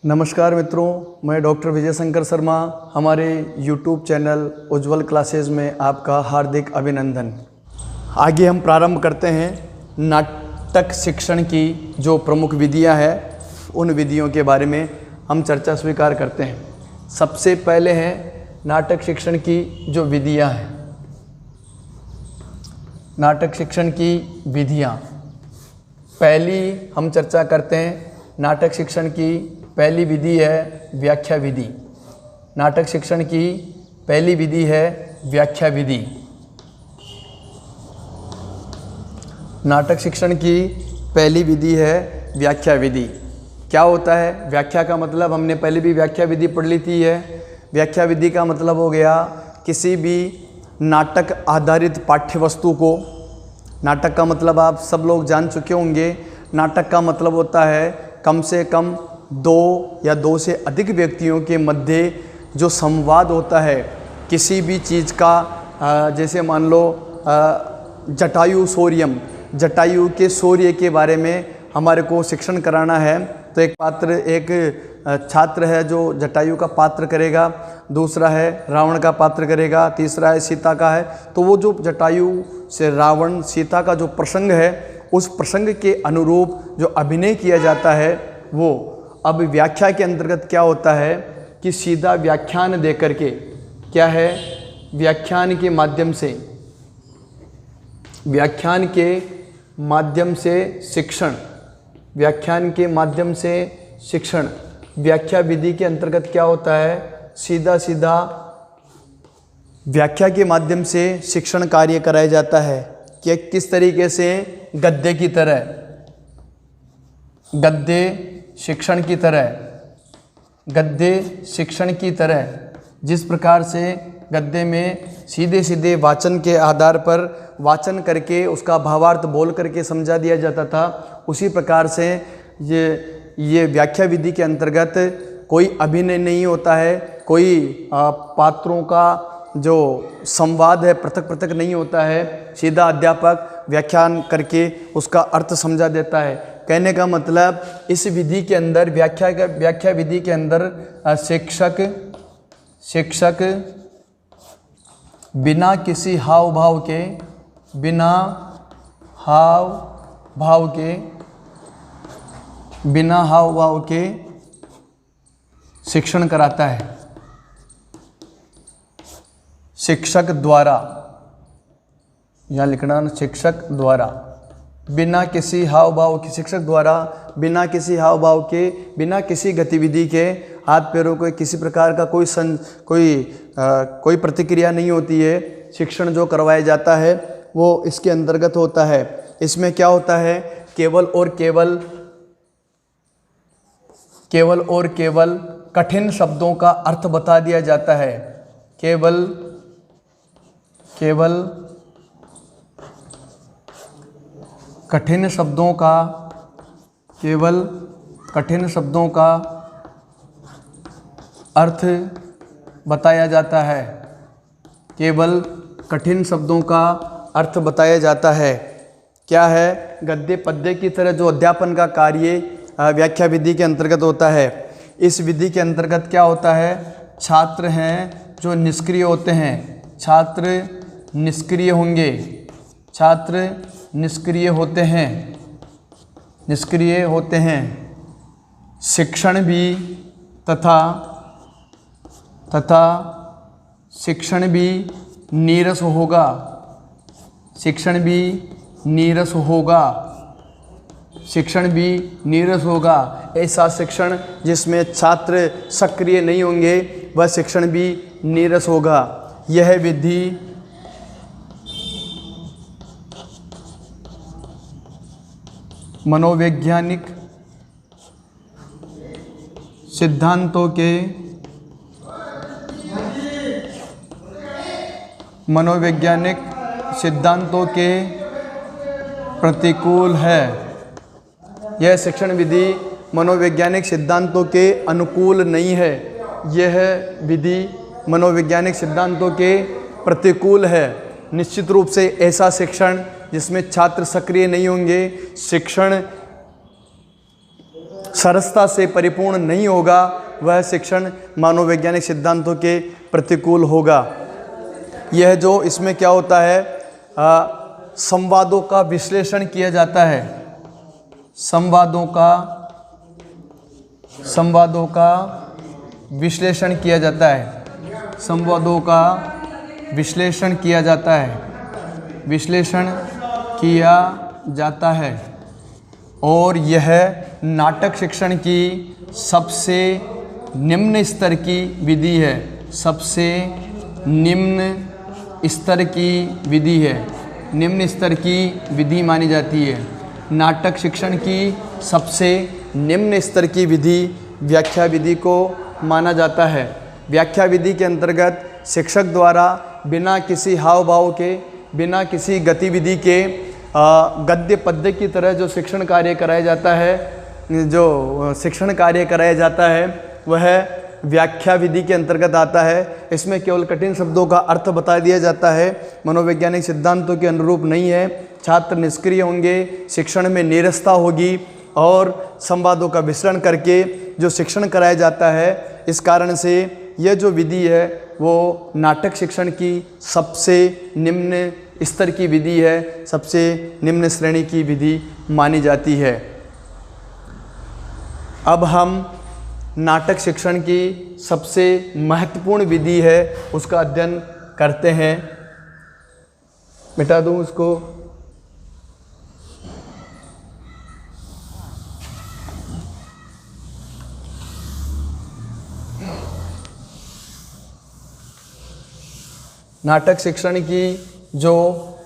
नमस्कार मित्रों, मैं डॉक्टर विजय शंकर शर्मा। हमारे YouTube चैनल उज्ज्वल क्लासेस में आपका हार्दिक अभिनंदन। आगे हम प्रारंभ करते हैं नाटक शिक्षण की जो प्रमुख विधियां हैं, उन विधियों के बारे में हम चर्चा स्वीकार करते हैं। सबसे पहले है नाटक शिक्षण की जो विधियां हैं। नाटक शिक्षण की विधियां, पहली हम चर्चा करते हैं नाटक शिक्षण की पहली विधि है व्याख्या विधि। नाटक शिक्षण की पहली विधि है व्याख्या विधि। नाटक शिक्षण की पहली विधि है व्याख्या विधि। क्या होता है व्याख्या का मतलब? हमने पहले भी व्याख्या विधि पढ़ ली थी। है व्याख्या विधि का मतलब हो गया किसी भी नाटक आधारित पाठ्य वस्तु को। नाटक का मतलब आप सब लोग जान चुके होंगे। नाटक का मतलब होता है कम से कम दो या दो से अधिक व्यक्तियों के मध्य जो संवाद होता है किसी भी चीज़ का। जैसे मान लो जटायु शौर्यम, जटायु के शौर्य के बारे में हमारे को शिक्षण कराना है, तो एक छात्र है जो जटायु का पात्र करेगा, दूसरा है रावण का पात्र करेगा, तीसरा है सीता का है। तो वो जो जटायु से रावण सीता का जो प्रसंग है, उस प्रसंग के अनुरूप जो अभिनय किया जाता है वो। अब व्याख्या के अंतर्गत क्या होता है कि सीधा व्याख्यान दे करके, क्या है, व्याख्यान के माध्यम से, व्याख्यान के माध्यम से शिक्षण, व्याख्यान के माध्यम से शिक्षण। व्याख्या विधि के अंतर्गत क्या होता है, सीधा सीधा व्याख्या के माध्यम से शिक्षण कार्य कराया जाता है। कि किस तरीके से? गद्य की तरह, गद्य शिक्षण की तरह, गद्य शिक्षण की तरह। जिस प्रकार से गद्य में सीधे सीधे वाचन के आधार पर वाचन करके उसका भावार्थ बोल करके समझा दिया जाता था, उसी प्रकार से ये व्याख्या विधि के अंतर्गत कोई अभिनय नहीं होता है, कोई पात्रों का जो संवाद है पृथक पृथक नहीं होता है। सीधा अध्यापक व्याख्यान करके उसका अर्थ समझा देता है। कहने का मतलब इस विधि के अंदर, व्याख्या विधि के अंदर शिक्षक बिना किसी हाव भाव के, बिना हाव भाव के शिक्षण कराता है। शिक्षक द्वारा, यहाँ लिखना, शिक्षक द्वारा बिना किसी हाव भाव के, शिक्षक द्वारा बिना किसी हाव भाव के, बिना किसी गतिविधि के, हाथ पैरों को किसी प्रकार का कोई प्रतिक्रिया नहीं होती है। शिक्षण जो करवाया जाता है वो इसके अंतर्गत होता है। इसमें क्या होता है, केवल और केवल कठिन शब्दों का अर्थ बता दिया जाता है। केवल कठिन शब्दों का अर्थ बताया जाता है। केवल कठिन शब्दों का अर्थ बताया जाता है। क्या है, गद्य पद्य की तरह जो अध्यापन का कार्य व्याख्या विधि के अंतर्गत होता है। इस विधि के अंतर्गत क्या होता है, छात्र हैं जो निष्क्रिय होते हैं, छात्र निष्क्रिय होंगे, छात्र निष्क्रिय होते हैं। शिक्षण भी तथा शिक्षण भी नीरस होगा, शिक्षण भी नीरस होगा। ऐसा शिक्षण जिसमें छात्र सक्रिय नहीं होंगे, वह शिक्षण भी नीरस होगा। यह विधि मनोवैज्ञानिक सिद्धांतों के प्रतिकूल है। यह शिक्षण विधि मनोवैज्ञानिक सिद्धांतों के अनुकूल नहीं है। यह विधि मनोवैज्ञानिक सिद्धांतों के प्रतिकूल है। निश्चित रूप से ऐसा शिक्षण जिसमें छात्र सक्रिय नहीं होंगे, शिक्षण सरसता से परिपूर्ण नहीं होगा, वह शिक्षण मनोवैज्ञानिक सिद्धांतों के प्रतिकूल होगा। यह जो इसमें क्या होता है, संवादों का विश्लेषण किया जाता है, संवादों का विश्लेषण किया जाता है, संवादों का विश्लेषण किया जाता है, विश्लेषण किया जाता है। और यह नाटक शिक्षण की सबसे निम्न स्तर की विधि है, सबसे निम्न स्तर की विधि है, निम्न स्तर की विधि मानी जाती है। नाटक शिक्षण की सबसे निम्न स्तर की विधि व्याख्या विधि को माना जाता है। व्याख्या विधि के अंतर्गत शिक्षक द्वारा बिना किसी हाव भाव के, बिना किसी गतिविधि के गद्य पद्य की तरह जो शिक्षण कार्य कराया जाता है, जो शिक्षण कार्य कराया जाता है वह व्याख्या विधि के अंतर्गत आता है। इसमें केवल कठिन शब्दों का अर्थ बता दिया जाता है, मनोवैज्ञानिक सिद्धांतों के अनुरूप नहीं है। छात्र निष्क्रिय होंगे, शिक्षण में नीरसता होगी और संवादों का विश्लेषण करके जो शिक्षण कराया जाता है, इस कारण से यह जो विधि है वो नाटक शिक्षण की सबसे निम्न स्तर की विधि है, सबसे निम्न श्रेणी की विधि मानी जाती है। अब हम नाटक शिक्षण की सबसे महत्वपूर्ण विधि है उसका अध्ययन करते हैं। मिटा दूँ उसको। नाटक शिक्षण की जो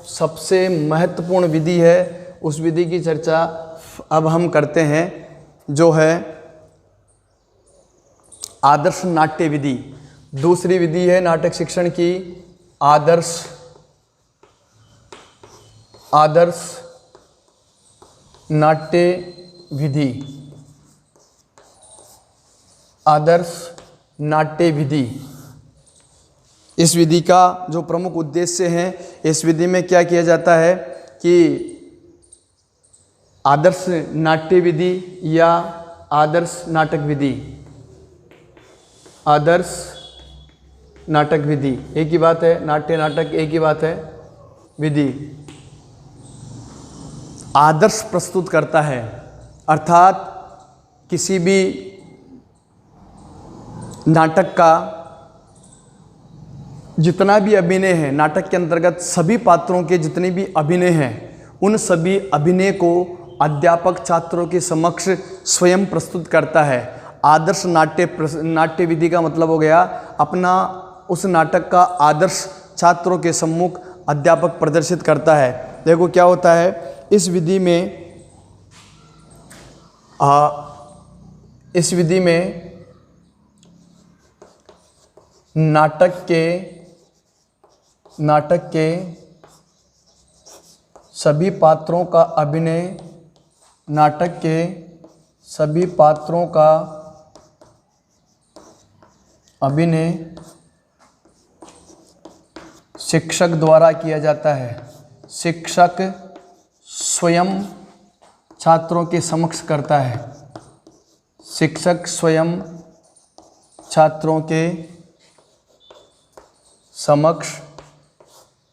सबसे महत्वपूर्ण विधि है उस विधि की चर्चा अब हम करते हैं, जो है आदर्श नाट्य विधि। दूसरी विधि है नाटक शिक्षण की आदर्श नाट्य विधि। आदर्श नाट्य विधि, इस विधि का जो प्रमुख उद्देश्य है, इस विधि में क्या किया जाता है कि आदर्श नाट्य विधि या आदर्श नाटक विधि, आदर्श नाटक विधि एक ही बात है, नाट्य नाटक एक ही बात है। विधि आदर्श प्रस्तुत करता है, अर्थात किसी भी नाटक का जितना भी अभिनय है, नाटक के अंतर्गत सभी पात्रों के जितने भी अभिनय हैं, उन सभी अभिनय को अध्यापक छात्रों के समक्ष स्वयं प्रस्तुत करता है। आदर्श नाट्य विधि का मतलब हो गया अपना उस नाटक का आदर्श छात्रों के सम्मुख अध्यापक प्रदर्शित करता है। देखो क्या होता है इस विधि में, नाटक के सभी पात्रों का अभिनय, नाटक के सभी पात्रों का अभिनय शिक्षक द्वारा किया जाता है। शिक्षक स्वयं छात्रों के समक्ष करता है, शिक्षक स्वयं छात्रों के समक्ष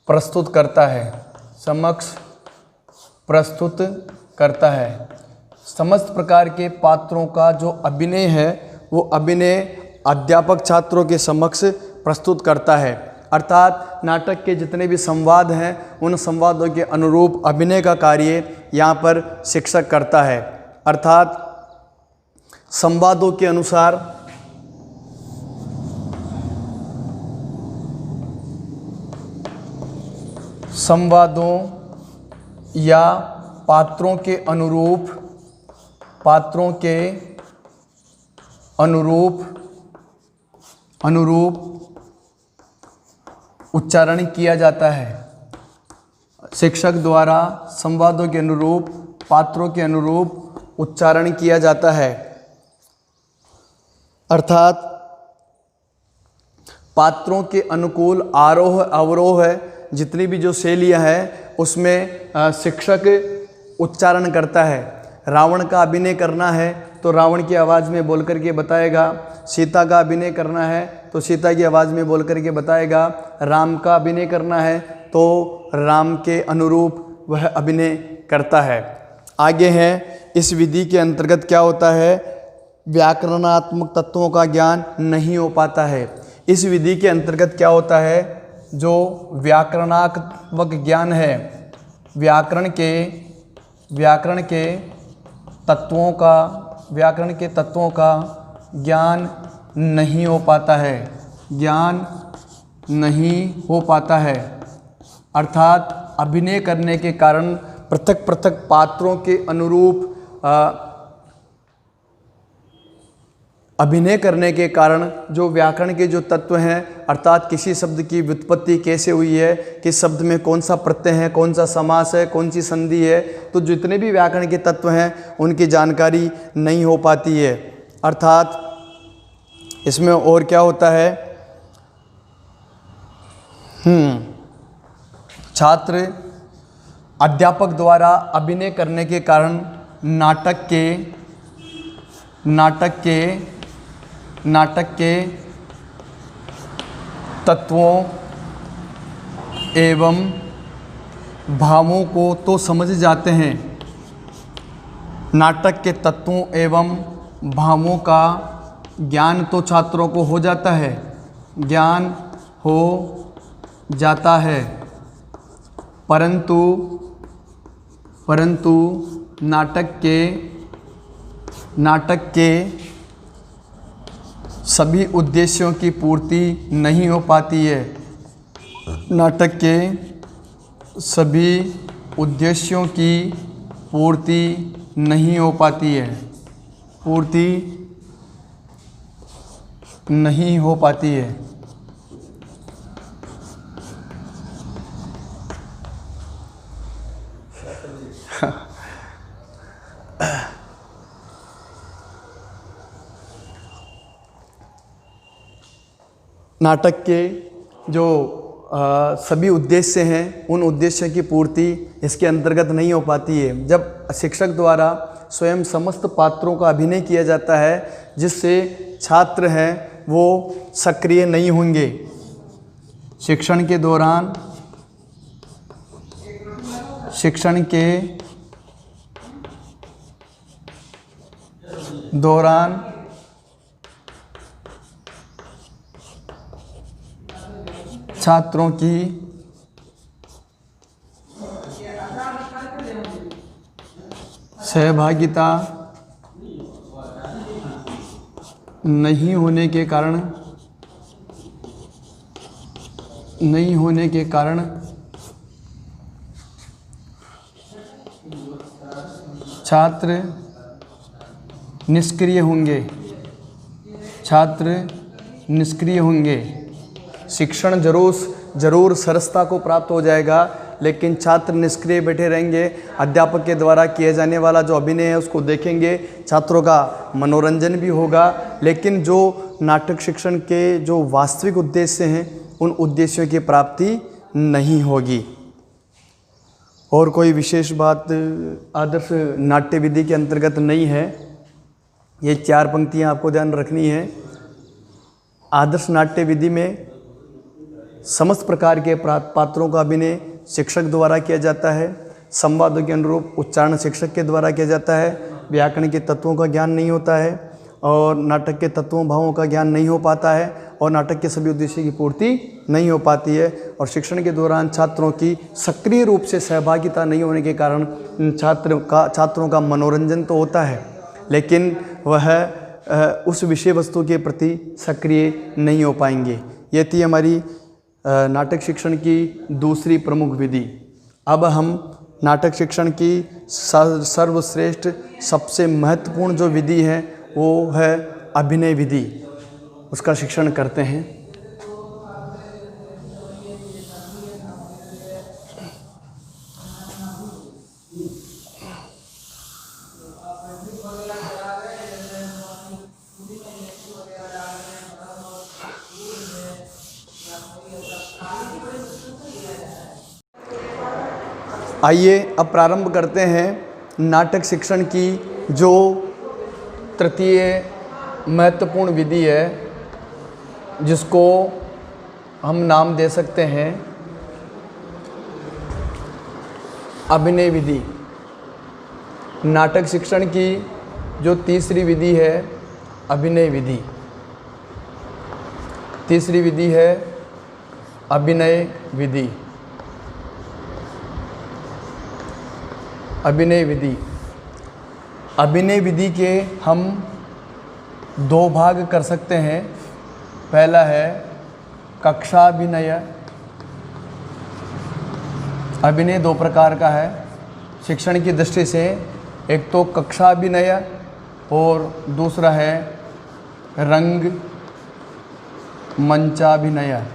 प्रस्तुत करता है, समक्ष प्रस्तुत करता है। समस्त प्रकार के पात्रों का जो अभिनय है वो अभिनय अध्यापक छात्रों के समक्ष प्रस्तुत करता है, अर्थात नाटक के जितने भी संवाद हैं उन संवादों के अनुरूप अभिनय का कार्य यहाँ पर शिक्षक करता है। अर्थात संवादों के अनुसार संवादों या पात्रों के अनुरूप उच्चारण किया जाता है। शिक्षक द्वारा संवादों के अनुरूप, पात्रों के अनुरूप उच्चारण किया जाता है, अर्थात पात्रों के अनुकूल आरोह अवरोह है, जितनी भी जो शैलियाँ हैं उसमें शिक्षक उच्चारण करता है। रावण का अभिनय करना है तो रावण की आवाज़ में बोल करके बताएगा। सीता का अभिनय करना है तो सीता की आवाज़ में बोल करके बताएगा। राम का अभिनय करना है तो राम के अनुरूप वह अभिनय करता है। आगे है, इस विधि के अंतर्गत क्या होता है, व्याकरणात्मक तत्वों का ज्ञान नहीं हो पाता है। इस विधि के अंतर्गत क्या होता है, जो व्याकरणात्मक ज्ञान है, व्याकरण के तत्वों का ज्ञान नहीं हो पाता है, ज्ञान नहीं हो पाता है। अर्थात अभिनय करने के कारण पृथक पृथक पात्रों के अनुरूप अभिनय करने के कारण जो व्याकरण के जो तत्व हैं, अर्थात किसी शब्द की व्युत्पत्ति कैसे हुई है, किस शब्द में कौन सा प्रत्यय है, कौन सा समास है, कौन सी संधि है, तो जितने भी व्याकरण के तत्व हैं उनकी जानकारी नहीं हो पाती है। अर्थात इसमें और क्या होता है, छात्र अध्यापक द्वारा अभिनय करने के कारण नाटक के तत्वों एवं भावों को तो समझ जाते हैं, नाटक के तत्वों एवं भावों का ज्ञान तो छात्रों को हो जाता है, ज्ञान हो जाता है, परंतु नाटक के सभी उद्देश्यों की पूर्ति नहीं हो पाती है। नाटक के सभी उद्देश्यों की पूर्ति नहीं हो पाती है, पूर्ति नहीं हो पाती है। नाटक के जो सभी उद्देश्य हैं, उन उद्देश्यों की पूर्ति इसके अंतर्गत नहीं हो पाती है। जब शिक्षक द्वारा स्वयं समस्त पात्रों का अभिनय किया जाता है, जिससे छात्र हैं वो सक्रिय नहीं होंगे। शिक्षण के दौरान छात्रों की सहभागिता नहीं होने के कारण छात्र निष्क्रिय होंगे। शिक्षण जरूर सरसता को प्राप्त हो जाएगा, लेकिन छात्र निष्क्रिय बैठे रहेंगे। अध्यापक के द्वारा किए जाने वाला जो अभिनय है उसको देखेंगे, छात्रों का मनोरंजन भी होगा, लेकिन जो नाटक शिक्षण के जो वास्तविक उद्देश्य हैं उन उद्देश्यों की प्राप्ति नहीं होगी। और कोई विशेष बात आदर्श नाट्य विधि के अंतर्गत नहीं है। ये 4 पंक्तियाँ आपको ध्यान रखनी है। आदर्श नाट्य विधि में समस्त प्रकार के पात्रों का अभिनय शिक्षक द्वारा किया जाता है। संवादों के अनुरूप उच्चारण शिक्षक के द्वारा किया जाता है। व्याकरण के तत्वों का ज्ञान नहीं होता है और नाटक के तत्वों भावों का ज्ञान नहीं हो पाता है और नाटक के सभी उद्देश्य की पूर्ति नहीं हो पाती है। और शिक्षण के दौरान छात्रों की सक्रिय रूप से सहभागिता नहीं होने के कारण छात्रों का मनोरंजन तो होता है, लेकिन वह उस विषय वस्तु के प्रति सक्रिय नहीं हो पाएंगे। ये थी हमारी नाटक शिक्षण की दूसरी प्रमुख विधि। अब हम नाटक शिक्षण की सर्वश्रेष्ठ सबसे महत्वपूर्ण जो विधि है वो है अभिनय विधि, उसका शिक्षण करते हैं। आइए अब प्रारंभ करते हैं नाटक शिक्षण की जो तृतीय महत्वपूर्ण विधि है जिसको हम नाम दे सकते हैं अभिनय विधि। नाटक शिक्षण की जो तीसरी विधि है अभिनय विधि। तीसरी विधि है अभिनय विधि। अभिनय विधि। अभिनय विधि के हम दो भाग कर सकते हैं। पहला है कक्षाभिनय। अभिनय दो प्रकार का है शिक्षण की दृष्टि से, एक तो कक्षाभिनय और दूसरा है रंग मंचाभिनय।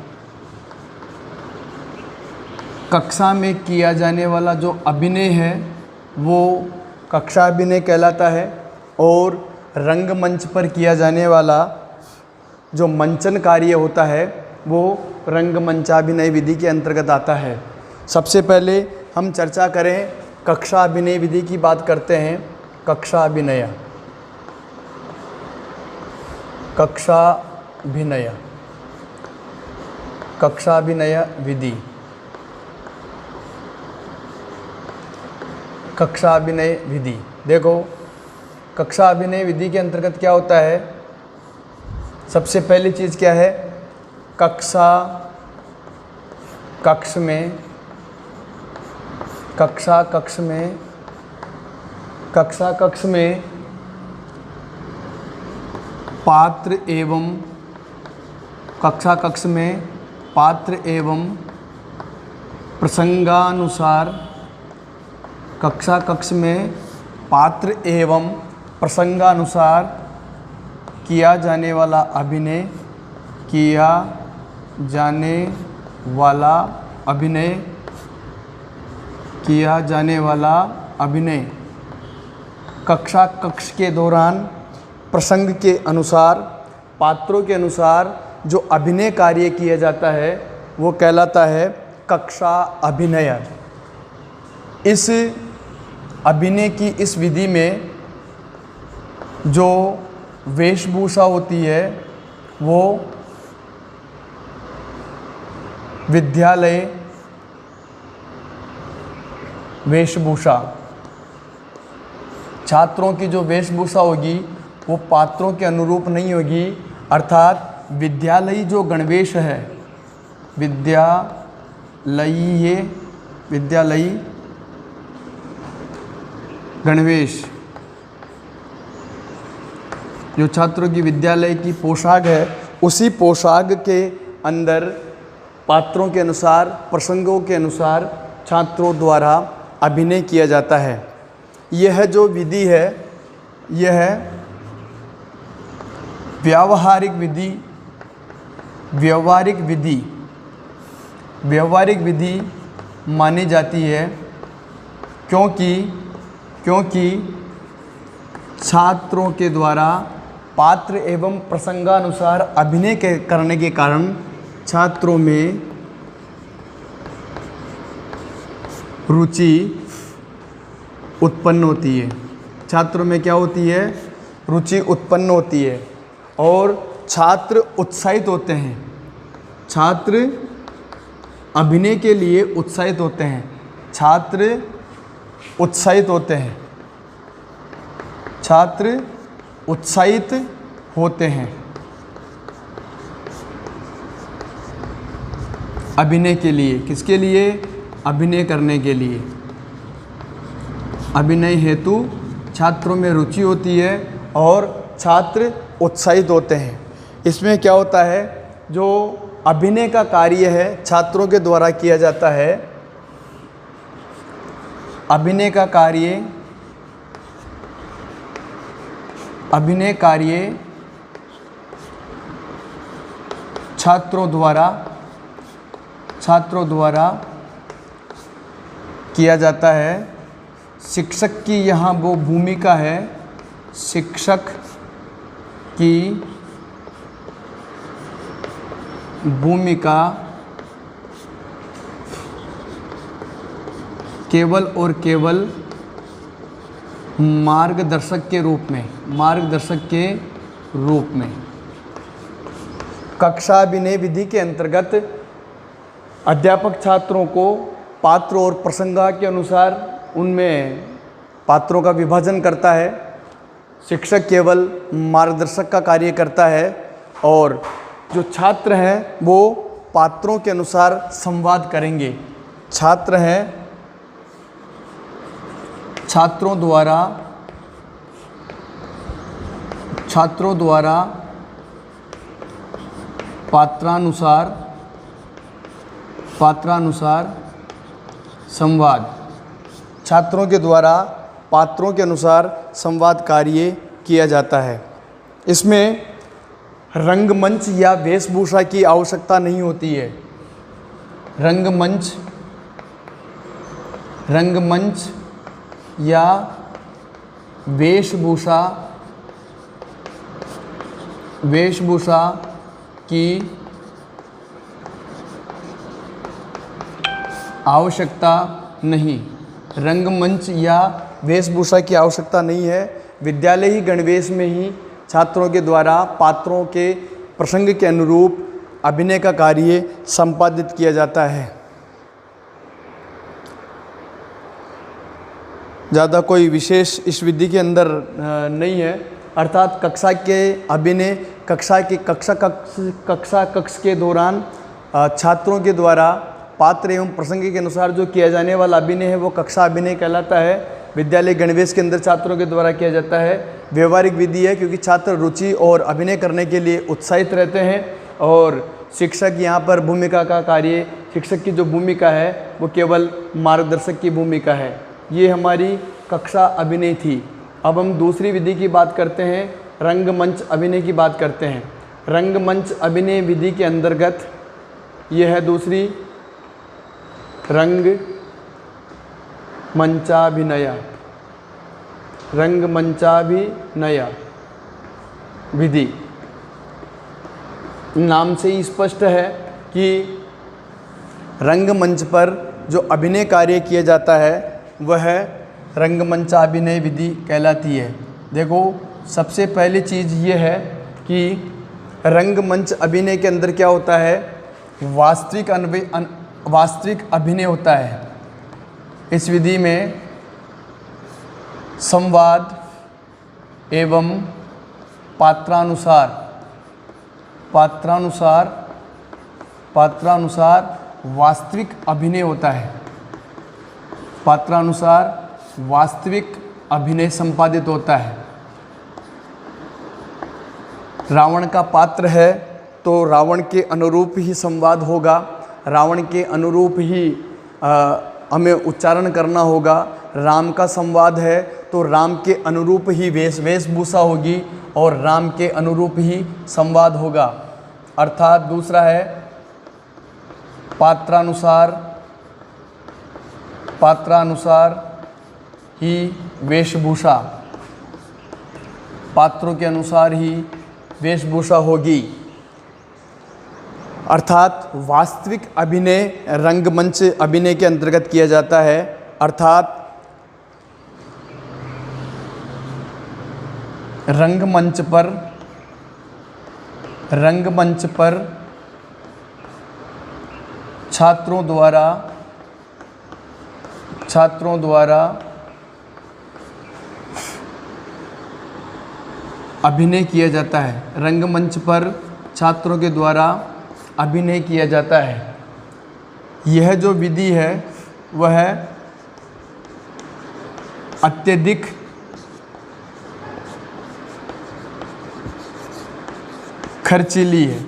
कक्षा में किया जाने वाला जो अभिनय है वो कक्षाभिनय कहलाता है, और रंगमंच पर किया जाने वाला जो मंचन कार्य होता है वो रंगमंचाभिनय विधि के अंतर्गत आता है। सबसे पहले हम चर्चा करें कक्षाभिनय विधि की बात करते हैं। कक्षाभिनय। कक्षाभिनय। कक्षाभिनय विधि। कक्षाभिनय विधि। देखो कक्षाभिनय विधि के अंतर्गत क्या होता है। सबसे पहली चीज़ क्या है, कक्षा कक्ष में, कक्षा कक्ष में, कक्षा कक्ष में पात्र एवं, कक्षा कक्ष में पात्र एवं प्रसंगानुसार, कक्षा कक्ष में पात्र एवं प्रसंगानुसार किया जाने वाला अभिनय, किया जाने वाला अभिनय, किया जाने वाला अभिनय कक्षा कक्ष के दौरान प्रसंग के अनुसार, पात्रों के अनुसार जो अभिनय कार्य किया जाता है वो कहलाता है कक्षा अभिनय। इस अभिनय की इस विधि में जो वेशभूषा होती है वो विद्यालय वेशभूषा, छात्रों की जो वेशभूषा होगी वो पात्रों के अनुरूप नहीं होगी, अर्थात विद्यालयी जो गणवेश है, विद्यालयी गणवेश, जो छात्रों की विद्यालय की पोशाक है उसी पोशाक के अंदर पात्रों के अनुसार, प्रसंगों के अनुसार छात्रों द्वारा अभिनय किया जाता है। यह जो विधि है यह व्यावहारिक विधि, व्यवहारिक विधि, व्यवहारिक विधि मानी जाती है, क्योंकि छात्रों के द्वारा पात्र एवं प्रसंगानुसार अभिनय करने के कारण छात्रों में रुचि उत्पन्न होती है। छात्रों में क्या होती है, रुचि उत्पन्न होती है और छात्र उत्साहित होते हैं। छात्र अभिनय के लिए उत्साहित होते हैं। छात्र उत्साहित होते हैं। छात्र उत्साहित होते हैं अभिनय के लिए। किसके लिए? अभिनय करने के लिए। अभिनय हेतु छात्रों में रुचि होती है और छात्र उत्साहित होते हैं। इसमें क्या होता है, जो अभिनय का कार्य है छात्रों के द्वारा किया जाता है। अभिनय का कार्य, अभिनय कार्य छात्रों द्वारा किया जाता है। शिक्षक की यहाँ वो भूमिका है, शिक्षक की भूमिका केवल और केवल मार्गदर्शक के रूप में, मार्गदर्शक के रूप में। कक्षा अभिनय विधि के अंतर्गत अध्यापक छात्रों को पात्र और प्रसंग के अनुसार उनमें पात्रों का विभाजन करता है। शिक्षक केवल मार्गदर्शक का कार्य करता है और जो छात्र हैं वो पात्रों के अनुसार संवाद करेंगे। छात्र हैं छात्रों द्वारा पात्रानुसार संवाद, छात्रों के द्वारा पात्रों के अनुसार संवाद कार्य किया जाता है। इसमें रंगमंच या वेशभूषा की आवश्यकता नहीं होती है। रंगमंच या वेशभूषा की आवश्यकता नहीं। रंगमंच या वेशभूषा की आवश्यकता नहीं है। विद्यालयी गणवेश में ही छात्रों के द्वारा पात्रों के प्रसंग के अनुरूप अभिनय का कार्य संपादित किया जाता है। ज़्यादा कोई विशेष इस विधि के अंदर नहीं है। अर्थात कक्षा के अभिनय कक्षा कक्ष के दौरान छात्रों के द्वारा पात्र एवं प्रसंग के अनुसार जो किया जाने वाला अभिनय है वो कक्षा अभिनय कहलाता है। विद्यालय गणवेश के अंदर छात्रों के द्वारा किया जाता है। व्यवहारिक विधि है क्योंकि छात्र रुचि और अभिनय करने के लिए उत्साहित रहते हैं और शिक्षक यहाँ पर भूमिका का कार्य, शिक्षक की जो भूमिका है वो केवल मार्गदर्शक की भूमिका है। ये हमारी कक्षा अभिनय थी। अब हम दूसरी विधि की बात करते हैं, रंगमंच अभिनय की बात करते हैं। रंगमंच अभिनय विधि के अंतर्गत यह है दूसरी रंगमंचाभिनय विधि। नाम से ही स्पष्ट है कि रंगमंच पर जो अभिनय कार्य किया जाता है वह रंगमंचाभिनय विधि कहलाती है। देखो, सबसे पहली चीज़ ये है कि रंगमंच अभिनय के अंदर क्या होता है, वास्तविक अभिनय होता है। इस विधि में संवाद एवं पात्रानुसार वास्तविक अभिनय होता है। पात्रानुसार वास्तविक अभिनय संपादित होता है। रावण का पात्र है तो रावण के अनुरूप ही संवाद होगा, रावण के अनुरूप ही हमें उच्चारण करना होगा। राम का संवाद है तो राम के अनुरूप ही वेशभूषा होगी और राम के अनुरूप ही संवाद होगा। अर्थात दूसरा है पात्रानुसार ही वेशभूषा, पात्रों के अनुसार ही वेशभूषा होगी। अर्थात वास्तविक अभिनय रंगमंच अभिनय के अंतर्गत किया जाता है। अर्थात रंगमंच पर छात्रों द्वारा अभिनय किया जाता है। रंगमंच पर छात्रों के द्वारा अभिनय किया जाता है। यह जो विधि है वह अत्यधिक खर्चीली है।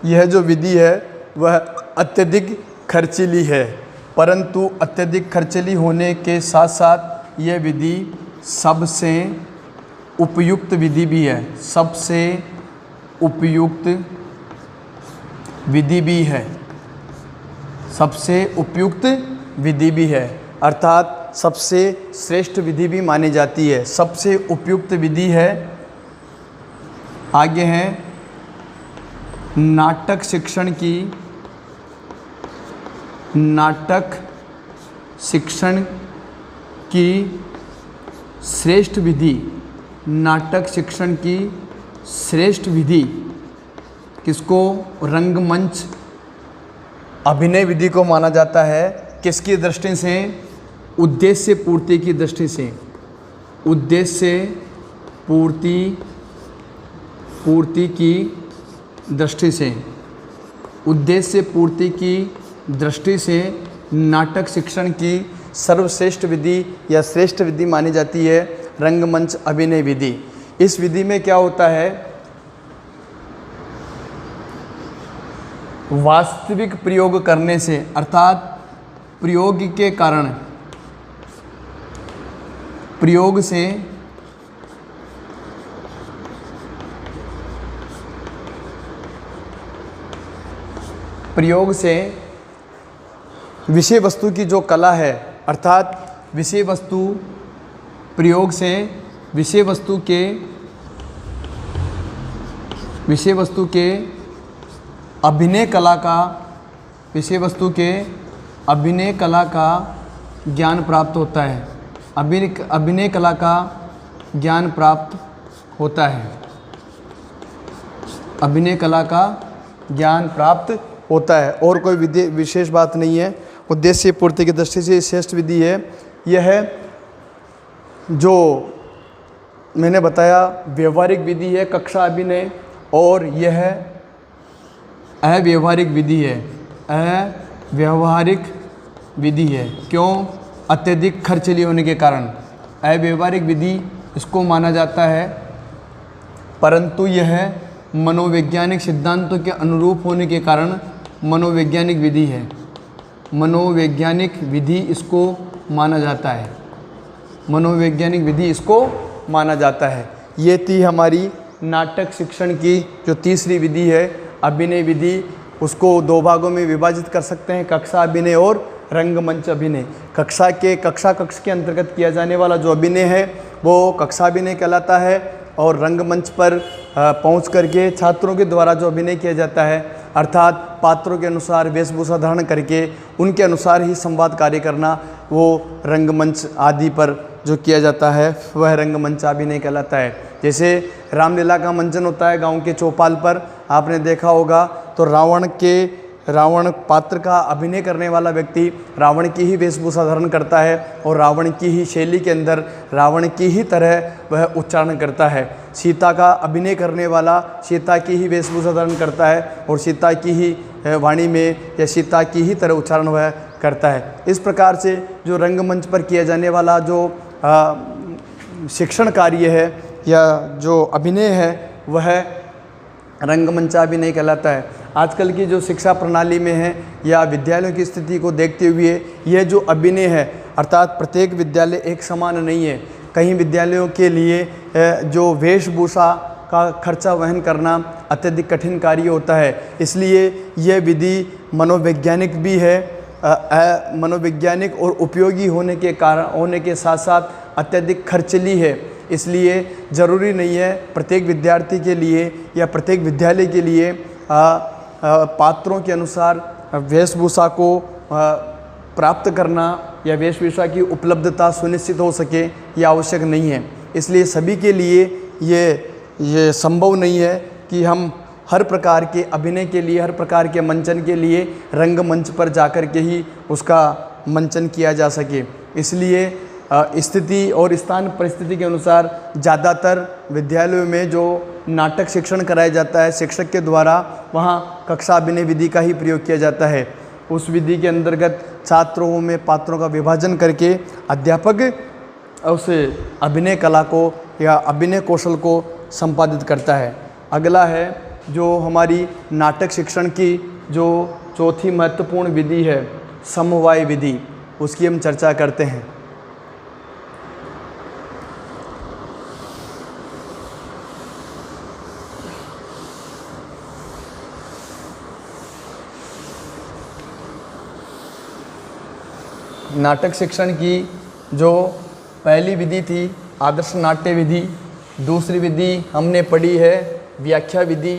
यह जो विधि है वह अत्यधिक खर्चीली है, परंतु अत्यधिक खर्चीली होने के साथ साथ यह विधि सबसे उपयुक्त विधि भी है। सबसे उपयुक्त विधि भी है। सबसे उपयुक्त विधि भी है, अर्थात सबसे श्रेष्ठ विधि भी मानी जाती है। सबसे उपयुक्त विधि है। आगे हैं नाटक शिक्षण की श्रेष्ठ विधि। नाटक शिक्षण की श्रेष्ठ विधि किसको? रंगमंच अभिनय विधि को माना जाता है। किसकी दृष्टि से? उद्देश्य पूर्ति की दृष्टि से। उद्देश्य पूर्ति की दृष्टि से। उद्देश्य पूर्ति की दृष्टि से नाटक शिक्षण की सर्वश्रेष्ठ विधि या श्रेष्ठ विधि मानी जाती है रंगमंच अभिनय विधि। इस विधि में क्या होता है? वास्तविक प्रयोग करने से, अर्थात प्रयोग के कारण, प्रयोग से विषय वस्तु की जो कला है, अर्थात विषय वस्तु प्रयोग से विषय वस्तु के अभिनय कला का, विषय वस्तु के अभिनय कला का ज्ञान प्राप्त होता है। अभिनय कला का ज्ञान प्राप्त होता है। अभिनय कला का ज्ञान प्राप्त होता है और कोई विशेष बात नहीं है। उद्देश्य पूर्ति की दृष्टि से श्रेष्ठ विधि है। यह है जो मैंने बताया व्यवहारिक विधि है कक्षा अभिनय, और यह अव्यवहारिक विधि है। अव्यवहारिक विधि है। क्यों? अत्यधिक खर्चीली होने के कारण अव्यवहारिक विधि इसको माना जाता है, परंतु यह मनोवैज्ञानिक सिद्धांतों के अनुरूप होने के कारण मनोवैज्ञानिक विधि है। मनोवैज्ञानिक विधि इसको माना जाता है। मनोवैज्ञानिक विधि इसको माना जाता है। ये थी हमारी नाटक शिक्षण की जो तीसरी विधि है अभिनय विधि। उसको दो भागों में विभाजित कर सकते हैं, कक्षा अभिनय और रंगमंच अभिनय। कक्षा कक्ष के अंतर्गत किया जाने वाला जो अभिनय है वो कक्षा अभिनय कहलाता है, और रंगमंच पर पहुंच करके छात्रों के द्वारा जो अभिनय किया जाता है, अर्थात पात्रों के अनुसार वेशभूषा धारण करके उनके अनुसार ही संवाद कार्य करना, वो रंगमंच आदि पर जो किया जाता है वह रंगमंच अभिनय कहलाता है। जैसे रामलीला का मंचन होता है गांव के चौपाल पर, आपने देखा होगा, तो रावण पात्र का अभिनय करने वाला व्यक्ति रावण की ही वेशभूषा धारण करता है और रावण की ही शैली के अंदर रावण की ही तरह वह उच्चारण करता है। सीता का अभिनय करने वाला सीता की ही वेशभूषा धारण करता है और सीता की ही वाणी में या सीता की ही तरह उच्चारण वह करता है। इस प्रकार से जो रंगमंच पर किया जाने वाला जो शिक्षण कार्य है या जो अभिनय है वह रंगमंच अभिनय कहलाता है। आजकल की जो शिक्षा प्रणाली में है या विद्यालयों की स्थिति को देखते हुए यह जो अभिनय है, अर्थात प्रत्येक विद्यालय एक समान नहीं है। कई विद्यालयों के लिए जो वेशभूषा का खर्चा वहन करना अत्यधिक कठिन कार्य होता है, इसलिए यह विधि मनोवैज्ञानिक भी है, मनोवैज्ञानिक और उपयोगी होने के साथ साथ अत्यधिक खर्चीली है। इसलिए ज़रूरी नहीं है प्रत्येक विद्यार्थी के लिए या प्रत्येक विद्यालय के लिए पात्रों के अनुसार वेशभूषा को प्राप्त करना या वेशभूषा की उपलब्धता सुनिश्चित हो सके, यह आवश्यक नहीं है। इसलिए सभी के लिए ये संभव नहीं है कि हम हर प्रकार के अभिनय के लिए, हर प्रकार के मंचन के लिए रंगमंच पर जाकर के ही उसका मंचन किया जा सके। इसलिए स्थिति और स्थान परिस्थिति के अनुसार ज़्यादातर विद्यालयों में जो नाटक शिक्षण कराया जाता है शिक्षक के द्वारा, वहाँ कक्षा अभिनय विधि का ही प्रयोग किया जाता है। उस विधि के अंतर्गत छात्रों में पात्रों का विभाजन करके अध्यापक उस अभिनय कला को या अभिनय कौशल को संपादित करता है। अगला है जो हमारी नाटक शिक्षण की जो चौथी महत्वपूर्ण विधि है समवाय विधि, उसकी हम चर्चा करते हैं। नाटक शिक्षण की जो पहली विधि थी आदर्श नाट्य विधि, दूसरी विधि हमने पढ़ी है व्याख्या विधि,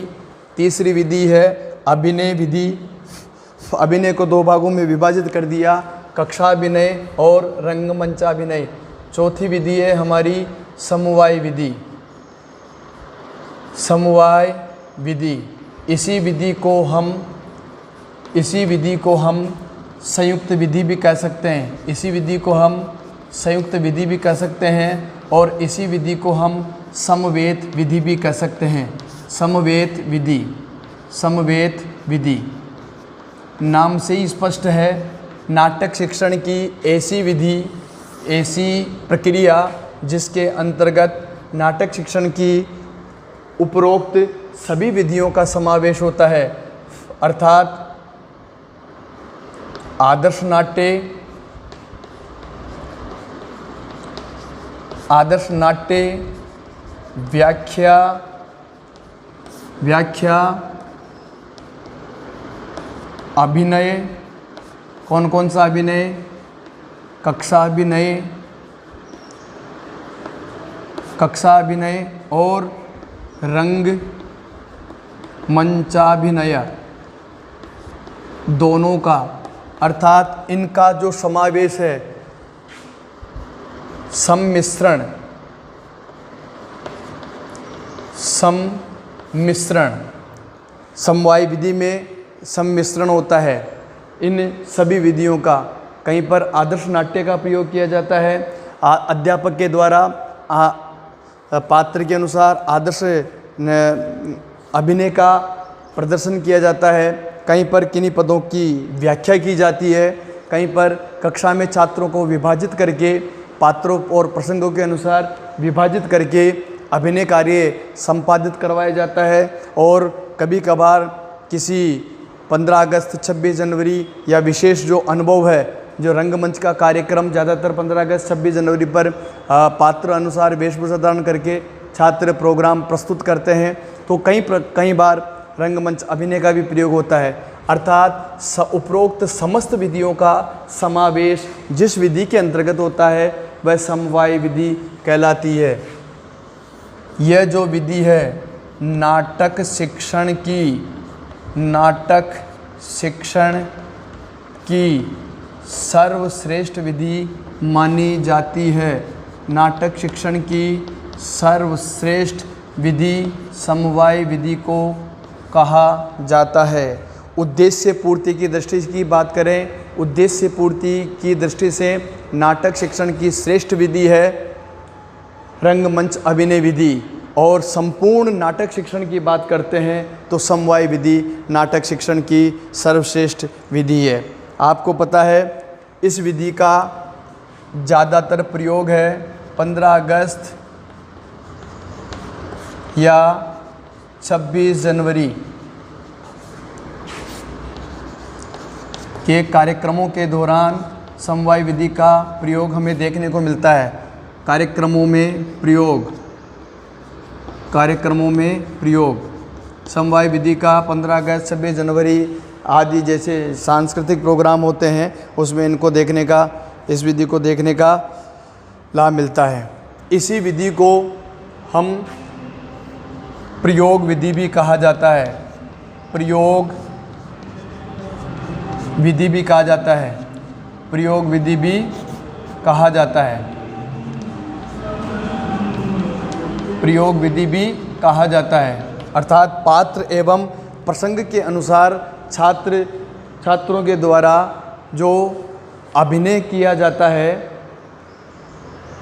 तीसरी विधि है अभिनय विधि। अभिनय को दो भागों में विभाजित कर दिया, कक्षा अभिनय और रंगमंचाभिनय। चौथी विधि है हमारी समवाय विधि। समवाय विधि। इसी विधि को हम संयुक्त विधि भी कह सकते हैं। इसी विधि को हम संयुक्त विधि भी कह सकते हैं और इसी विधि को हम समवेत विधि भी कह सकते हैं। समवेत विधि नाम से ही स्पष्ट है, नाटक शिक्षण की ऐसी विधि, ऐसी प्रक्रिया जिसके अंतर्गत नाटक शिक्षण की उपरोक्त सभी विधियों का समावेश होता है, अर्थात आदर्श नाट्य, व्याख्या, अभिनय, कौन सा अभिनय, कक्षा अभिनय और रंग मंचाभिनय दोनों का, अर्थात इनका जो समावेश है, सम्मिश्रण, समवाय विधि में सम्मिश्रण होता है। इन सभी विधियों का कहीं पर आदर्श नाट्य का प्रयोग किया जाता है, अध्यापक के द्वारा पात्र के अनुसार आदर्श अभिनय का प्रदर्शन किया जाता है, कहीं पर किन्हीं पदों की व्याख्या की जाती है, कहीं पर कक्षा में छात्रों को विभाजित करके पात्रों और प्रसंगों के अनुसार विभाजित करके अभिनय कार्य संपादित करवाया जाता है। और कभी कभार किसी 15 अगस्त 26 जनवरी या विशेष जो अनुभव है, जो रंगमंच का कार्यक्रम ज़्यादातर 15 अगस्त 26 जनवरी पर पात्र अनुसार वेशभूषा धारण करके छात्र प्रोग्राम प्रस्तुत करते हैं, तो कई बार रंगमंच अभिनय का भी प्रयोग होता है। अर्थात उपरोक्त समस्त विधियों का समावेश जिस विधि के अंतर्गत होता है वह समवाय विधि कहलाती है। यह जो विधि है नाटक शिक्षण की सर्वश्रेष्ठ विधि मानी जाती है। नाटक शिक्षण की सर्वश्रेष्ठ विधि समवाय विधि को कहा जाता है। उद्देश्य पूर्ति की दृष्टि की बात करें, उद्देश्य पूर्ति की दृष्टि से नाटक शिक्षण की श्रेष्ठ विधि है रंगमंच अभिनय विधि, और संपूर्ण नाटक शिक्षण की बात करते हैं तो समवाय विधि नाटक शिक्षण की सर्वश्रेष्ठ विधि है। आपको पता है इस विधि का ज़्यादातर प्रयोग है 15 अगस्त या 26 जनवरी के कार्यक्रमों के दौरान समवाय विधि का प्रयोग हमें देखने को मिलता है। कार्यक्रमों में प्रयोग समवाय विधि का 15 अगस्त 26 जनवरी आदि जैसे सांस्कृतिक प्रोग्राम होते हैं उसमें इस विधि को देखने का लाभ मिलता है। इसी विधि को हम प्रयोग विधि भी कहा जाता है। प्रयोग विधि भी कहा जाता है। प्रयोग विधि भी कहा जाता है। प्रयोग विधि भी कहा जाता है, अर्थात पात्र एवं प्रसंग के अनुसार छात्रों के द्वारा जो अभिनय किया जाता है,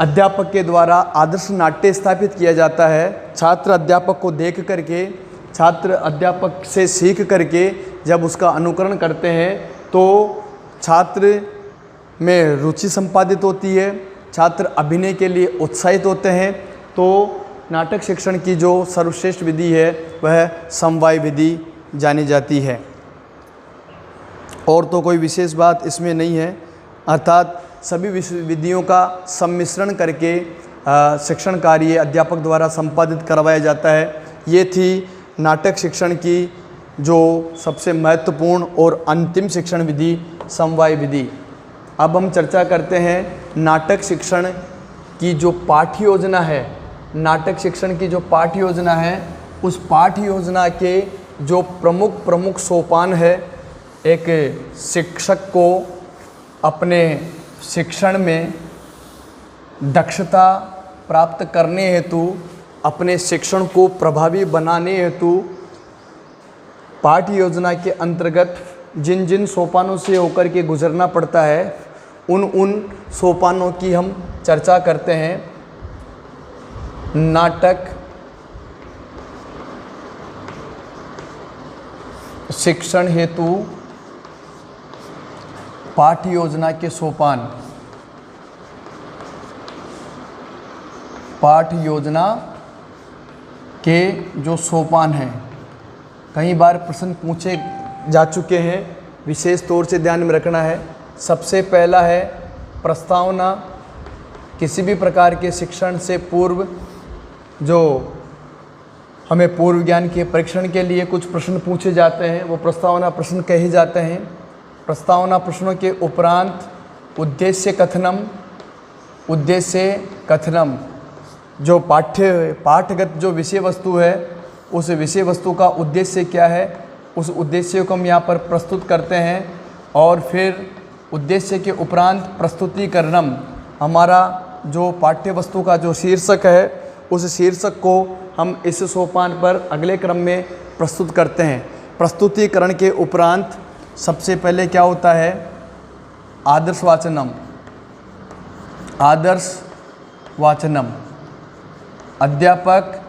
अध्यापक के द्वारा आदर्श नाट्य स्थापित किया जाता है। छात्र अध्यापक को देख करके, छात्र अध्यापक से सीख करके जब उसका अनुकरण करते हैं तो छात्र में रुचि संपादित होती है, छात्र अभिनय के लिए उत्साहित होते हैं। तो नाटक शिक्षण की जो सर्वश्रेष्ठ विधि है वह समवाय विधि जानी जाती है, और तो कोई विशेष बात इसमें नहीं है। अर्थात सभी विधियों का सम्मिश्रण करके शिक्षण कार्य अध्यापक द्वारा संपादित करवाया जाता है। ये थी नाटक शिक्षण की जो सबसे महत्वपूर्ण और अंतिम शिक्षण विधि समवाय विधि। अब हम चर्चा करते हैं नाटक शिक्षण की जो पाठ्य योजना है, नाटक शिक्षण की जो पाठ्य योजना है उस पाठ्य योजना के जो प्रमुख सोपान है। एक शिक्षक को अपने शिक्षण में दक्षता प्राप्त करने हेतु अपने शिक्षण को प्रभावी बनाने हेतु पाठ्य योजना के अंतर्गत जिन जिन सोपानों से होकर के गुजरना पड़ता है उन सोपानों की हम चर्चा करते हैं। नाटक शिक्षण हेतु पाठ्य योजना के सोपान, पाठ्य योजना के जो सोपान हैं, कई बार प्रश्न पूछे जा चुके हैं, विशेष तौर से ध्यान में रखना है। सबसे पहला है प्रस्तावना। किसी भी प्रकार के शिक्षण से पूर्व जो हमें पूर्व ज्ञान के परीक्षण के लिए कुछ प्रश्न पूछे जाते हैं वो प्रस्तावना प्रश्न कहे जाते हैं। प्रस्तावना प्रश्नों के उपरांत उद्देश्य कथनम जो पाठगत जो विषय वस्तु है उस विषय वस्तु का उद्देश्य क्या है, उस उद्देश्य को हम यहाँ पर प्रस्तुत करते हैं। और फिर उद्देश्य के उपरांत प्रस्तुतिकरणम, हमारा जो पाठ्य वस्तु का जो शीर्षक है उस शीर्षक को हम इस सोपान पर अगले क्रम में प्रस्तुत करते हैं। प्रस्तुतिकरण के उपरांत सबसे पहले क्या होता है, आदर्श वाचनम। आदर्श वाचनम अध्यापक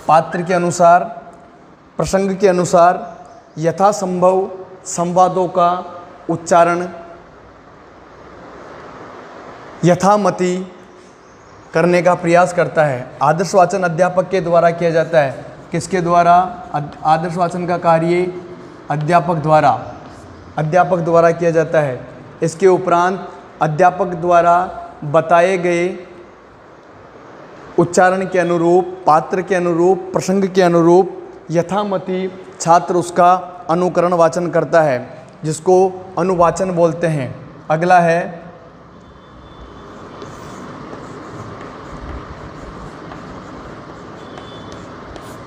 पात्र के अनुसार, प्रसंग के अनुसार यथासंभव संवादों का उच्चारण यथामति करने का प्रयास करता है। आदर्श वाचन अध्यापक के द्वारा किया जाता है। किसके द्वारा? आदर्श वाचन का कार्य अध्यापक द्वारा किया जाता है। इसके उपरांत अध्यापक द्वारा बताए गए उच्चारण के अनुरूप, पात्र के अनुरूप, प्रसंग के अनुरूप यथामति छात्र उसका अनुकरण वाचन करता है, जिसको अनुवाचन बोलते हैं। अगला है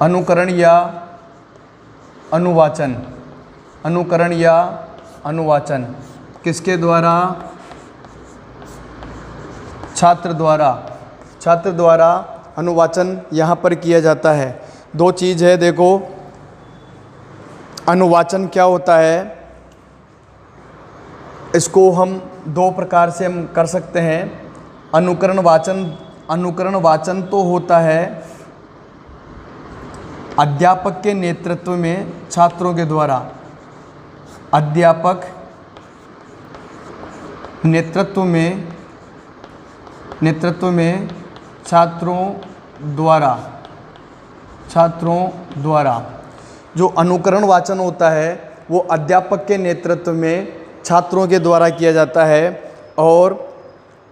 अनुकरण या अनुवाचन। अनुकरण या अनुवाचन किसके द्वारा? छात्र द्वारा अनुवाचन यहाँ पर किया जाता है। दो चीज़ है, देखो अनुवाचन क्या होता है, इसको हम दो प्रकार से हम कर सकते हैं। अनुकरण वाचन तो होता है अध्यापक के नेतृत्व में छात्रों के द्वारा, अध्यापक नेतृत्व में छात्रों द्वारा जो अनुकरण वाचन होता है वो अध्यापक के नेतृत्व में छात्रों के द्वारा किया जाता है। और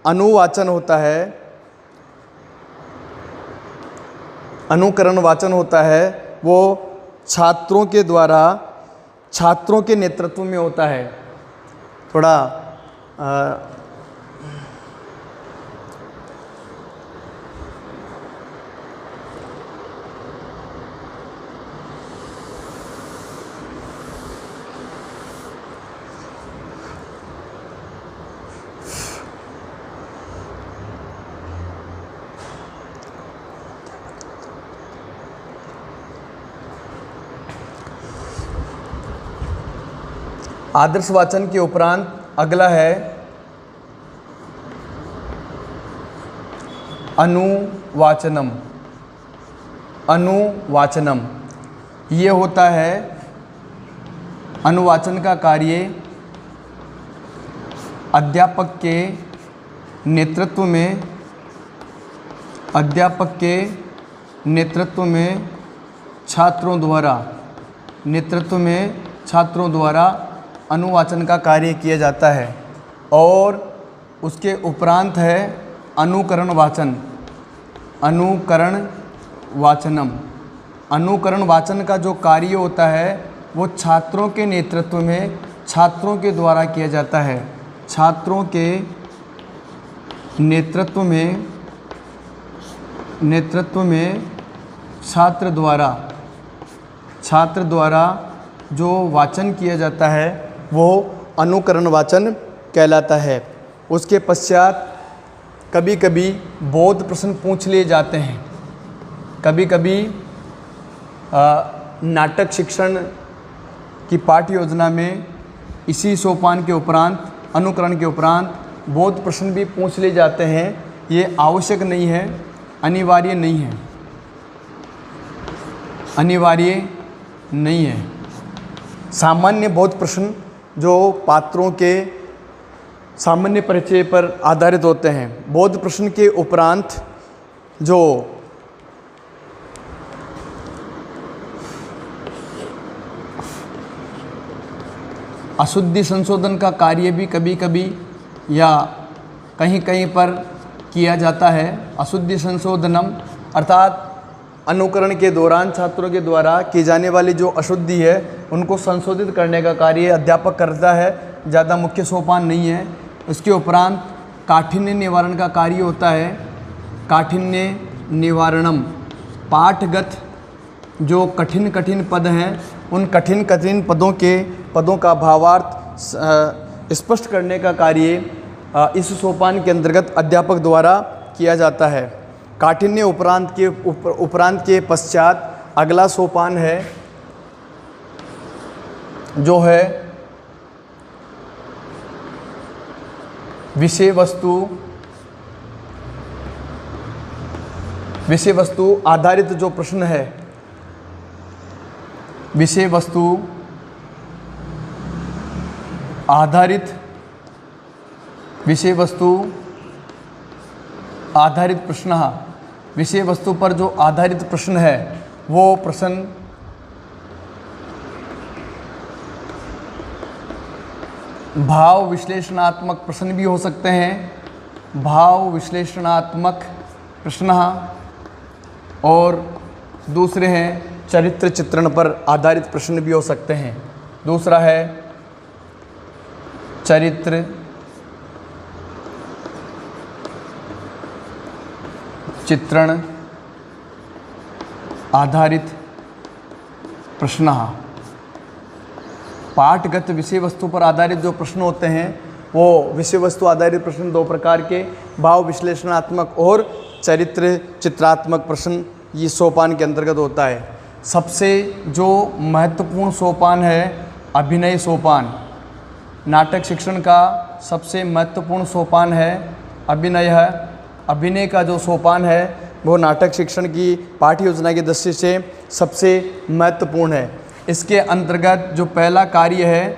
अनुवाचन होता है, अनुकरण वाचन होता है वो छात्रों के द्वारा, छात्रों के नेतृत्व में होता है। थोड़ा आदर्श वाचन के उपरांत अगला है अनुवाचनम। अनुवाचनम ये होता है अनुवाचन का कार्य अध्यापक के नेतृत्व में छात्रों द्वारा अनुवाचन का कार्य किया जाता है। और उसके उपरांत है अनुकरण वाचनम। अनुकरण वाचन का जो कार्य होता है वो छात्रों के नेतृत्व में, छात्रों के द्वारा किया जाता है। छात्रों के नेतृत्व में छात्र द्वारा जो वाचन किया जाता है वो अनुकरण वाचन कहलाता है। उसके पश्चात कभी कभी बोध प्रश्न पूछ लिए जाते हैं। कभी कभी नाटक शिक्षण की पाठ्य योजना में इसी सोपान के उपरांत, अनुकरण के उपरांत बहुत प्रश्न भी पूछ लिए जाते हैं। ये आवश्यक नहीं है, अनिवार्य नहीं है, अनिवार्य नहीं है। सामान्य बहुत प्रश्न जो पात्रों के सामान्य परिचय पर आधारित होते हैं। बौद्ध प्रश्न के उपरांत जो अशुद्धि संशोधन का कार्य भी कभी कभी या कहीं कहीं पर किया जाता है। अशुद्धि संशोधनम अर्थात अनुकरण के दौरान छात्रों के द्वारा की जाने वाली जो अशुद्धि है उनको संशोधित करने का कार्य अध्यापक करता है, ज़्यादा मुख्य सोपान नहीं है। उसके उपरांत काठिन्य निवारण का कार्य होता है। काठिन्य निवारणम, पाठगत जो कठिन कठिन पद हैं उन कठिन कठिन पदों का भावार्थ स्पष्ट करने का कार्य इस सोपान के अंतर्गत अध्यापक द्वारा किया जाता है। काठिन्य उपरांत के पश्चात अगला सोपान है जो है विषय वस्तु आधारित जो प्रश्न है, विषय वस्तु आधारित प्रश्न, विषय वस्तु पर जो आधारित प्रश्न है वो प्रश्न भाव विश्लेषणात्मक प्रश्न भी हो सकते हैं। भाव विश्लेषणात्मक प्रश्न और दूसरे हैं चरित्र चित्रण पर आधारित प्रश्न भी हो सकते हैं। दूसरा है चरित्र चित्रण आधारित प्रश्न। पाठगत विषय वस्तु पर आधारित जो प्रश्न होते हैं वो विषय वस्तु आधारित प्रश्न दो प्रकार के, भाव विश्लेषणात्मक और चरित्र चित्रात्मक प्रश्न, ये सोपान के अंतर्गत होता है। सबसे जो महत्वपूर्ण सोपान है अभिनय सोपान। नाटक शिक्षण का सबसे महत्वपूर्ण सोपान है अभिनय है। अभिनय का जो सोपान है वो नाटक शिक्षण की पाठ्य योजना की दृष्टि से सबसे महत्वपूर्ण है। इसके अंतर्गत जो पहला कार्य है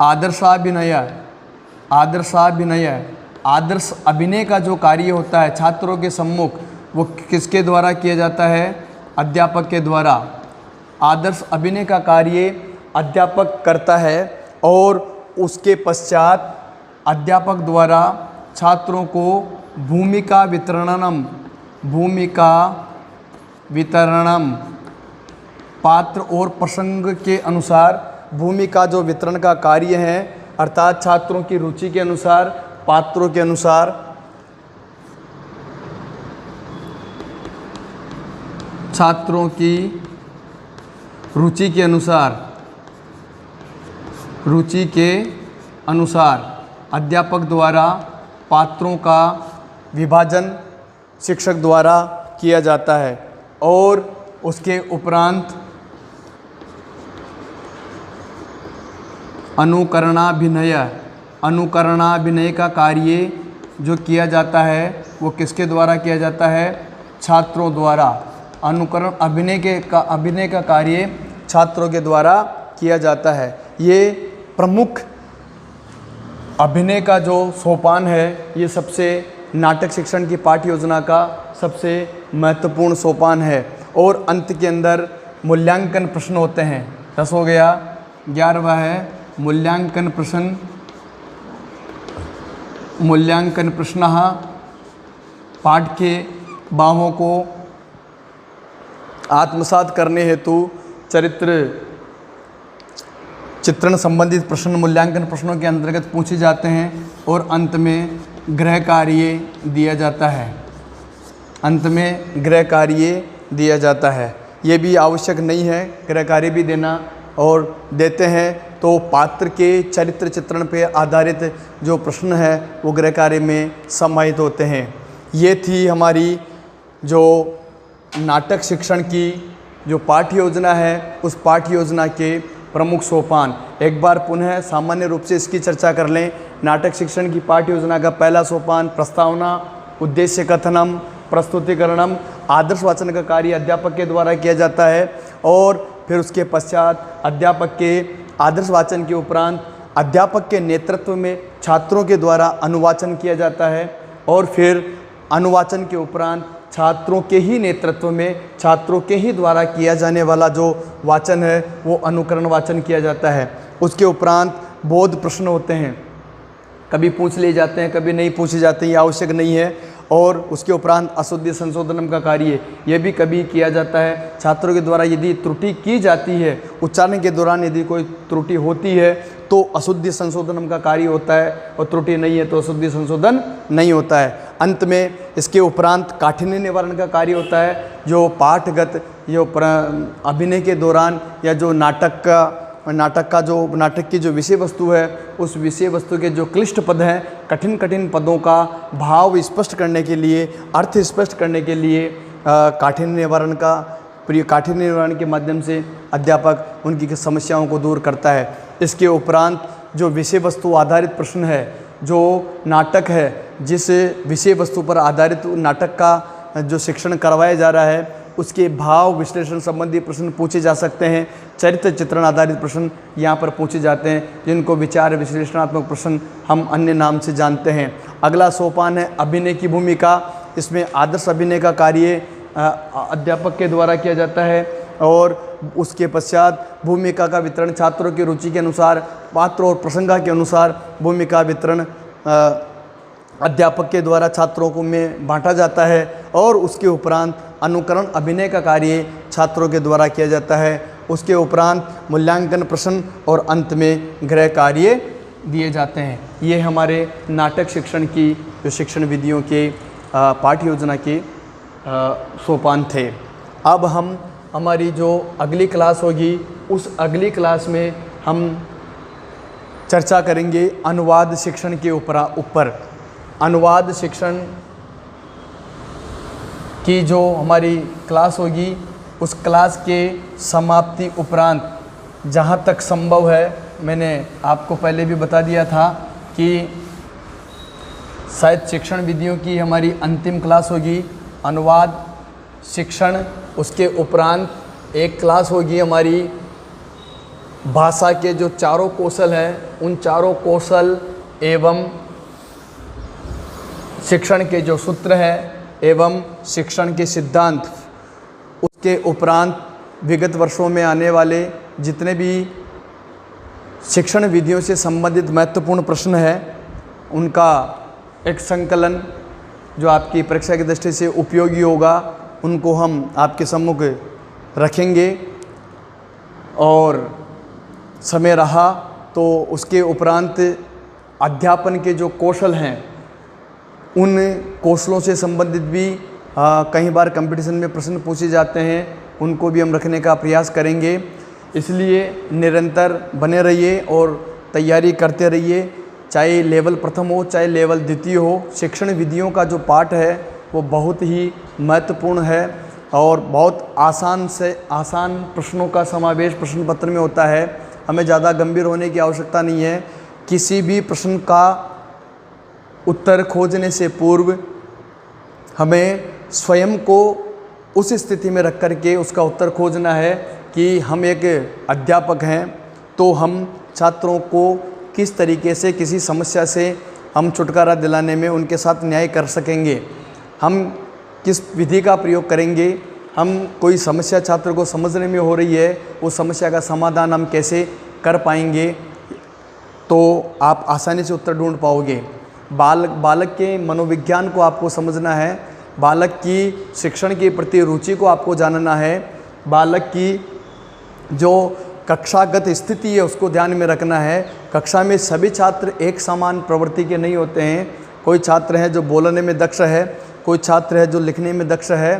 आदर्शाभिनय। आदर्श अभिनय का जो कार्य होता है छात्रों के सम्मुख वो किसके द्वारा किया जाता है? अध्यापक के द्वारा। आदर्श अभिनय का कार्य अध्यापक करता है और उसके पश्चात अध्यापक द्वारा छात्रों को भूमिका वितरणम पात्र और प्रसंग के अनुसार भूमिका जो वितरण का कार्य है, अर्थात छात्रों की रुचि के अनुसार, पात्रों के अनुसार छात्रों की रुचि के अनुसार अध्यापक द्वारा पात्रों का विभाजन शिक्षक द्वारा किया जाता है। और उसके उपरांत अनुकरणाभिनय का कार्य जो किया जाता है वो किसके द्वारा किया जाता है? छात्रों द्वारा। अभिनय का कार्य छात्रों के द्वारा किया जाता है। ये प्रमुख अभिनय का जो सोपान है ये सबसे नाटक शिक्षण की पाठ्य योजना का सबसे महत्वपूर्ण सोपान है। और अंत के अंदर मूल्यांकन प्रश्न होते हैं। 10 हो गया। 11वां है मूल्यांकन प्रश्न। पाठ के भावों को आत्मसात करने हेतु चित्रण संबंधित प्रश्न मूल्यांकन प्रश्नों के अंतर्गत पूछे जाते हैं और अंत में गृह कार्य दिया जाता है। ये भी आवश्यक नहीं है गृह कार्य भी देना, और देते हैं तो पात्र के चरित्र चित्रण पर आधारित जो प्रश्न है वो गृह कार्य में समाहित होते हैं। ये थी हमारी जो नाटक शिक्षण की जो पाठ्य योजना है, उस पाठ्य योजना के प्रमुख सोपान। एक बार पुनः सामान्य रूप से इसकी चर्चा कर लें। नाटक शिक्षण की पाठ्य योजना का पहला सोपान प्रस्तावना, उद्देश्य कथनम, प्रस्तुतिकरणम, आदर्श वाचन का कार्य अध्यापक के द्वारा किया जाता है और फिर उसके पश्चात अध्यापक के आदर्श वाचन के उपरांत अध्यापक के नेतृत्व में छात्रों के द्वारा अनुवाचन किया जाता है और फिर अनुवाचन के उपरांत छात्रों के ही नेतृत्व में, छात्रों के ही द्वारा किया जाने वाला जो वाचन है वो अनुकरण वाचन किया जाता है। उसके उपरांत बोध प्रश्न होते हैं, कभी पूछ लिए जाते हैं, कभी नहीं पूछे जाते हैं, ये आवश्यक नहीं है। और उसके उपरांत अशुद्धि संशोधनम का कार्य ये भी कभी किया जाता है। छात्रों के द्वारा यदि त्रुटि की जाती है, उच्चारण के दौरान यदि कोई त्रुटि होती है तो अशुद्धि संशोधनम का कार्य होता है और त्रुटि नहीं है तो अशुद्धि संशोधन नहीं होता है। अंत में इसके उपरांत काठिन्य निवारण का कार्य होता है, जो पाठगत जो अभिनय के दौरान या जो नाटक की जो विषय वस्तु है, उस विषय वस्तु के जो क्लिष्ट पद हैं, कठिन कठिन पदों का भाव स्पष्ट करने के लिए, अर्थ स्पष्ट करने के लिए काठिन्य निवारण के माध्यम से अध्यापक उनकी समस्याओं को दूर करता है। इसके उपरांत जो विषय वस्तु आधारित प्रश्न है, जो नाटक है, जिस विषय वस्तु पर आधारित नाटक का जो शिक्षण करवाया जा रहा है, उसके भाव विश्लेषण संबंधी प्रश्न पूछे जा सकते हैं। चरित्र चित्रण आधारित प्रश्न यहाँ पर पूछे जाते हैं, जिनको विचार विश्लेषणात्मक प्रश्न हम अन्य नाम से जानते हैं। अगला सोपान है अभिनय की भूमिका। इसमें आदर्श अभिनय का कार्य अध्यापक के द्वारा किया जाता है और उसके पश्चात भूमिका का वितरण छात्रों की रुचि के अनुसार, पात्र और प्रसंगा के अनुसार भूमिका वितरण अध्यापक के द्वारा छात्रों को में बांटा जाता है और उसके उपरांत अनुकरण अभिनय का कार्य छात्रों के द्वारा किया जाता है। उसके उपरांत मूल्यांकन प्रश्न और अंत में गृह कार्य दिए जाते हैं। ये हमारे नाटक शिक्षण की जो शिक्षण विधियों के पाठ्य योजना के सोपान थे। अब हम हमारी जो अगली क्लास होगी, उस अगली क्लास में हम चर्चा करेंगे अनुवाद शिक्षण के ऊपर। अनुवाद शिक्षण की जो हमारी क्लास होगी, उस क्लास के समाप्ति उपरांत जहाँ तक संभव है, मैंने आपको पहले भी बता दिया था कि शायद शिक्षण विधियों की हमारी अंतिम क्लास होगी अनुवाद शिक्षण। उसके उपरांत एक क्लास होगी हमारी भाषा के जो चारों कौशल हैं, उन चारों कौशल एवं शिक्षण के जो सूत्र हैं एवं शिक्षण के सिद्धांत। उसके उपरांत विगत वर्षों में आने वाले जितने भी शिक्षण विधियों से संबंधित महत्वपूर्ण प्रश्न हैं, उनका एक संकलन जो आपकी परीक्षा की दृष्टि से उपयोगी होगा, उनको हम आपके सम्मुख रखेंगे। और समय रहा तो उसके उपरांत अध्यापन के जो कौशल हैं, उन कौशलों से संबंधित भी कई बार कंपटीशन में प्रश्न पूछे जाते हैं, उनको भी हम रखने का प्रयास करेंगे। इसलिए निरंतर बने रहिए और तैयारी करते रहिए, चाहे लेवल प्रथम हो चाहे लेवल द्वितीय हो। शिक्षण विधियों का जो पाठ है वो बहुत ही महत्वपूर्ण है और बहुत आसान से आसान प्रश्नों का समावेश प्रश्न पत्र में होता है। हमें ज़्यादा गंभीर होने की आवश्यकता नहीं है। किसी भी प्रश्न का उत्तर खोजने से पूर्व हमें स्वयं को उस स्थिति में रख कर के उसका उत्तर खोजना है कि हम एक अध्यापक हैं, तो हम छात्रों को किस तरीके से किसी समस्या से हम छुटकारा दिलाने में उनके साथ न्याय कर सकेंगे, हम किस विधि का प्रयोग करेंगे, हम कोई समस्या छात्र को समझने में हो रही है, उस समस्या का समाधान हम कैसे कर पाएंगे, तो आप आसानी से उत्तर ढूंढ पाओगे। बालक के मनोविज्ञान को आपको समझना है, बालक की शिक्षण के प्रति रुचि को आपको जानना है, बालक की जो कक्षागत स्थिति है उसको ध्यान में रखना है। कक्षा में सभी छात्र एक समान प्रवृत्ति के नहीं होते हैं। कोई छात्र है जो बोलने में दक्ष है, कोई छात्र है जो लिखने में दक्ष है,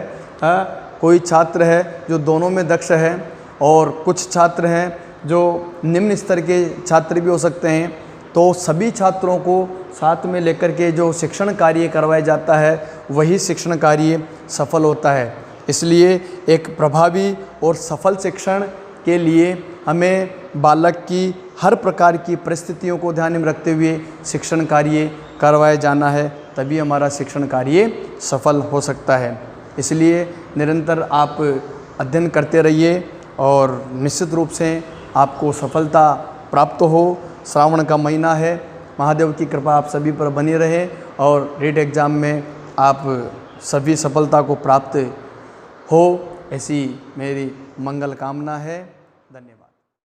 कोई छात्र है जो दोनों में दक्ष है, और कुछ छात्र हैं जो निम्न स्तर के छात्र भी हो सकते हैं। तो सभी छात्रों को साथ में लेकर के जो शिक्षण कार्य करवाया जाता है वही शिक्षण कार्य सफल होता है। इसलिए एक प्रभावी और सफल शिक्षण के लिए हमें बालक की हर प्रकार की परिस्थितियों को ध्यान में रखते हुए शिक्षण कार्य करवाया जाना है, तभी हमारा शिक्षण कार्य सफल हो सकता है। इसलिए निरंतर आप अध्ययन करते रहिए और निश्चित रूप से आपको सफलता प्राप्त हो। श्रावण का महीना है, महादेव की कृपा आप सभी पर बनी रहे और रीट एग्ज़ाम में आप सभी सफलता को प्राप्त हो, ऐसी मेरी मंगल कामना है। धन्यवाद।